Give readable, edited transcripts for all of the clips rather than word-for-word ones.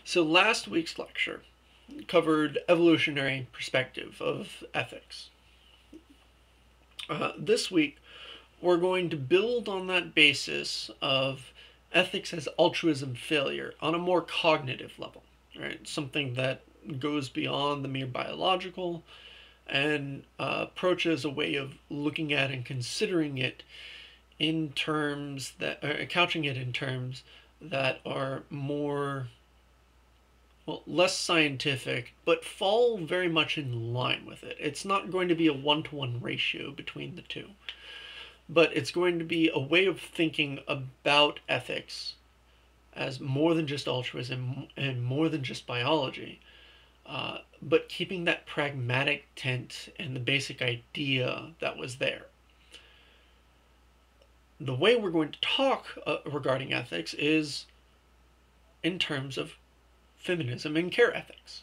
So last week's lecture covered evolutionary perspective of ethics. This week, we're going to build on that basis of ethics as altruism failure on a more cognitive level, right? Something that goes beyond the mere biological and approaches a way of looking at and considering it in terms that, couching it in terms that are more, well, less scientific, but fall very much in line with it. It's not going to be a one-to-one ratio between the two, but it's going to be a way of thinking about ethics as more than just altruism and more than just biology, but keeping that pragmatic tint and the basic idea that was there. The way we're going to talk regarding ethics is in terms of feminism and care ethics,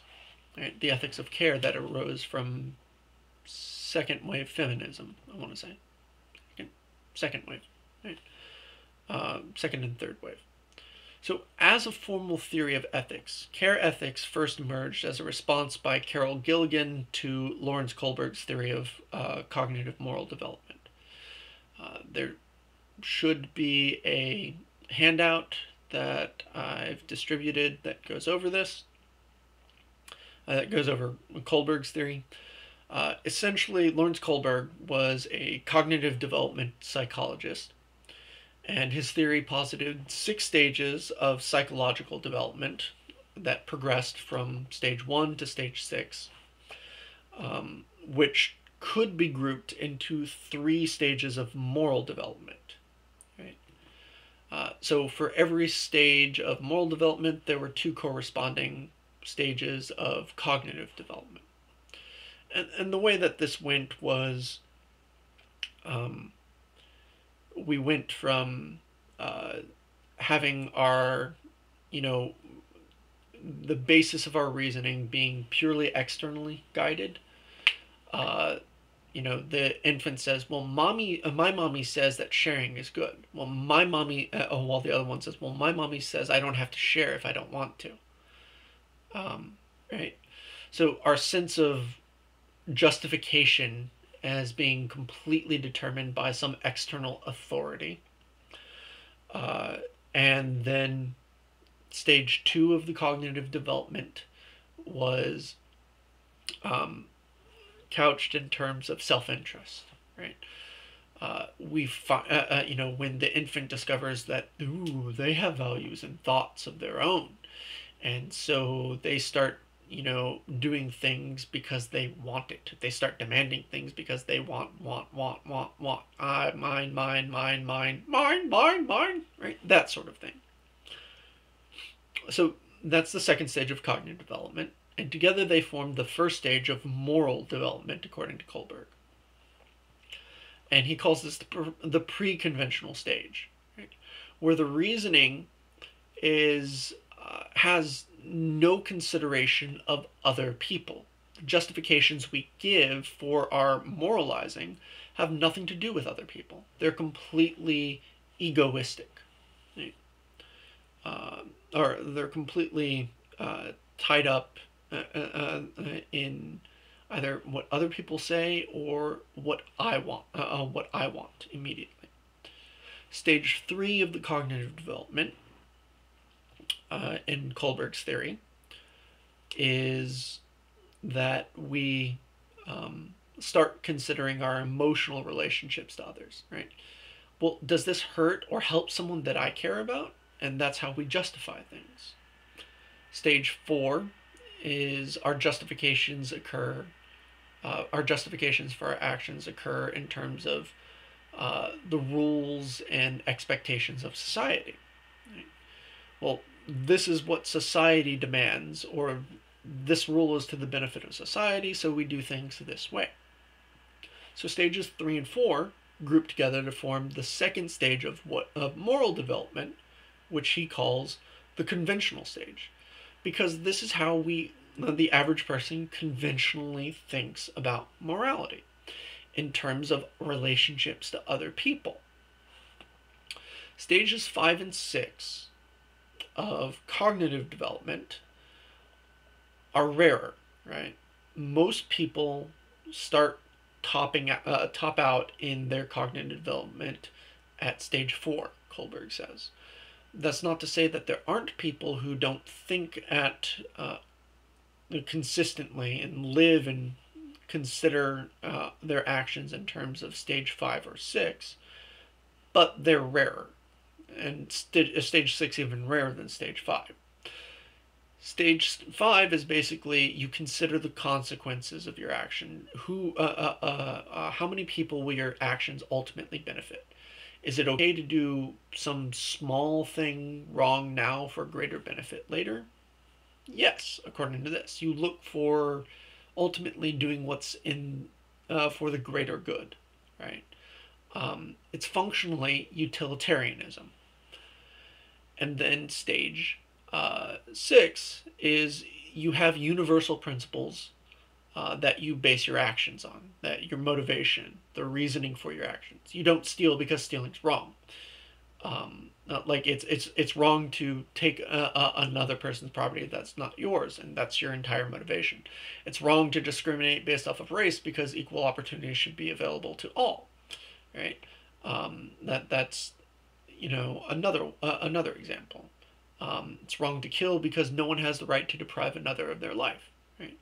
right? The ethics of care that arose from second wave feminism, I want to say. Second wave, right? Second and third wave. So, as a formal theory of ethics, care ethics first emerged as a response by Carol Gilligan to Lawrence Kohlberg's theory of cognitive moral development. There should be a handout that I've distributed that goes over this, that goes over Kohlberg's theory. Essentially, Lawrence Kohlberg was a cognitive development psychologist, and his theory posited 6 stages of psychological development that progressed from stage 1 to stage 6, which could be grouped into 3 stages of moral development. Right? So for every stage of moral development, there were 2 corresponding stages of cognitive development. And the way that this went was, we went from having our, the basis of our reasoning being purely externally guided. The infant says, well, my mommy says that sharing is good. Well, my mommy, while the other one says, well, my mommy says I don't have to share if I don't want to. Right? So our sense of justification as being completely determined by some external authority. And then stage 2 of the cognitive development was couched in terms of self-interest, right? When the infant discovers that, they have values and thoughts of their own, and so they start doing things because they want it. They start demanding things because they want. Mine, right? That sort of thing. So that's the second stage of cognitive development, and together they form the first stage of moral development, according to Kohlberg. And he calls this the pre-conventional stage, right? Where the reasoning has no consideration of other people. The justifications we give for our moralizing have nothing to do with other people. They're completely egoistic, right? Or they're completely tied up in either what other people say or what I want immediately. Stage 3 of the cognitive development in Kohlberg's theory is that we start considering our emotional relationships to others, right? Well, does this hurt or help someone that I care about? And that's how we justify things. Stage 4 is our justifications for our actions occur in terms of the rules and expectations of society. Right? Well, this is what society demands, or this rule is to the benefit of society, so we do things this way. So stages 3 and 4 group together to form the second stage of moral development, which he calls the conventional stage, because this is how the average person conventionally thinks about morality in terms of relationships to other people. Stages 5 and 6 of cognitive development are rarer, right? Most people start top out in their cognitive development at stage 4, Kohlberg says. That's not to say that there aren't people who don't think at consistently and live and consider their actions in terms of stage 5 or 6, but they're rarer, and stage 6 even rarer than stage 5. Stage 5 is basically you consider the consequences of your action. How many people will your actions ultimately benefit? Is it okay to do some small thing wrong now for greater benefit later? Yes, according to this. You look for ultimately doing what's in for the greater good, right? It's functionally utilitarianism. And then stage 6 is you have universal principles that you base your actions on, that your motivation, the reasoning for your actions. You don't steal because stealing's wrong. Like it's wrong to take another person's property that's not yours, and that's your entire motivation. It's wrong to discriminate based off of race because equal opportunity should be available to all, right? That's another example. It's wrong to kill because no one has the right to deprive another of their life, right?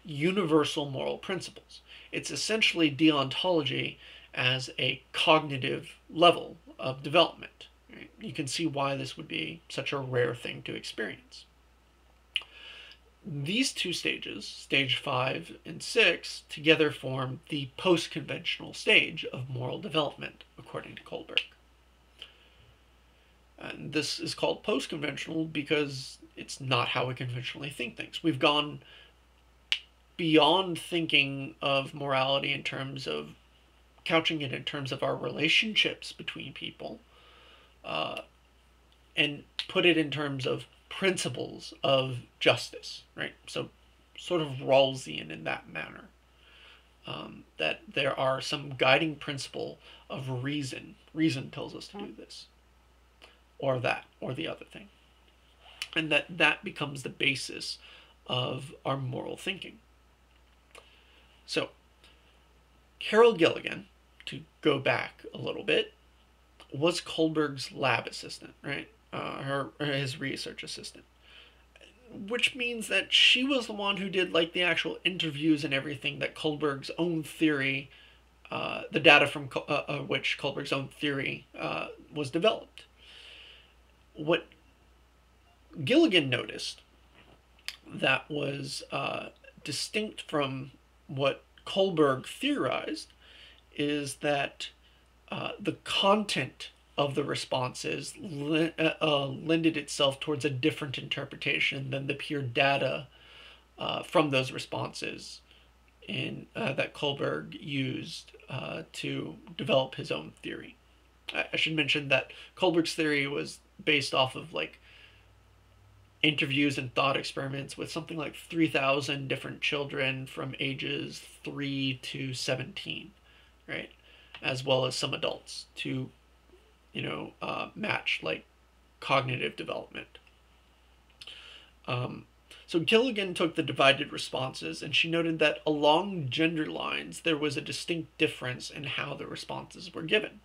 Universal moral principles. It's essentially deontology as a cognitive level of development. Right? You can see why this would be such a rare thing to experience. These two stages, stage 5 and 6, together form the post-conventional stage of moral development, according to Kohlberg. And this is called post-conventional because it's not how we conventionally think things. We've gone beyond thinking of morality in terms of couching it in terms of our relationships between people, and put it in terms of principles of justice, right? So sort of Rawlsian in that manner. That there are some guiding principle of reason. Reason tells us to do this, or that, or the other thing. And that becomes the basis of our moral thinking. So, Carol Gilligan, to go back a little bit, was Kohlberg's lab assistant, right? His research assistant. Which means that she was the one who did like the actual interviews and everything that Kohlberg's own theory, the data from which Kohlberg's own theory was developed. What Gilligan noticed that was distinct from what Kohlberg theorized is that the content of the responses lended itself towards a different interpretation than the pure data from those responses that Kohlberg used to develop his own theory. I should mention that Kohlberg's theory was based off of like interviews and thought experiments with something like 3,000 different children from ages 3 to 17, right? As well as some adults to, match like cognitive development. So Gilligan took the divided responses and she noted that along gender lines there was a distinct difference in how the responses were given.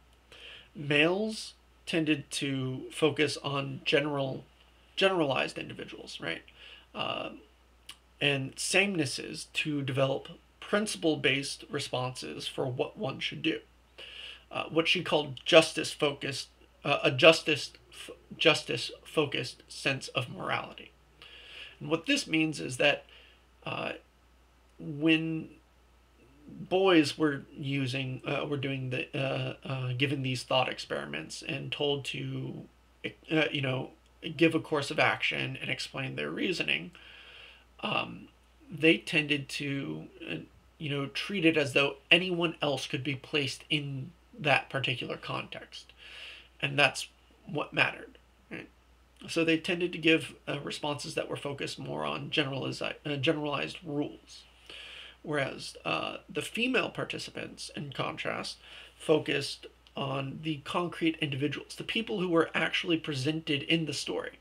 Males tended to focus on generalized individuals, right? And samenesses to develop principle-based responses for what one should do. What she called justice-focused, a justice-focused sense of morality. And what this means is that when boys were doing given these thought experiments and told to, give a course of action and explain their reasoning, they tended to, treat it as though anyone else could be placed in that particular context. And that's what mattered, right? So they tended to give responses that were focused more on generalized rules. Whereas the female participants, in contrast, focused on the concrete individuals, the people who were actually presented in the story.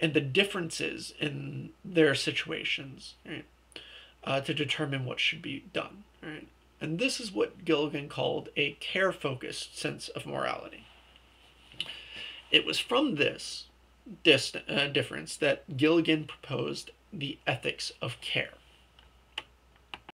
and the differences in their situations, right, to determine what should be done. Right? And this is what Gilligan called a care-focused sense of morality. It was from this difference that Gilligan proposed the ethics of care.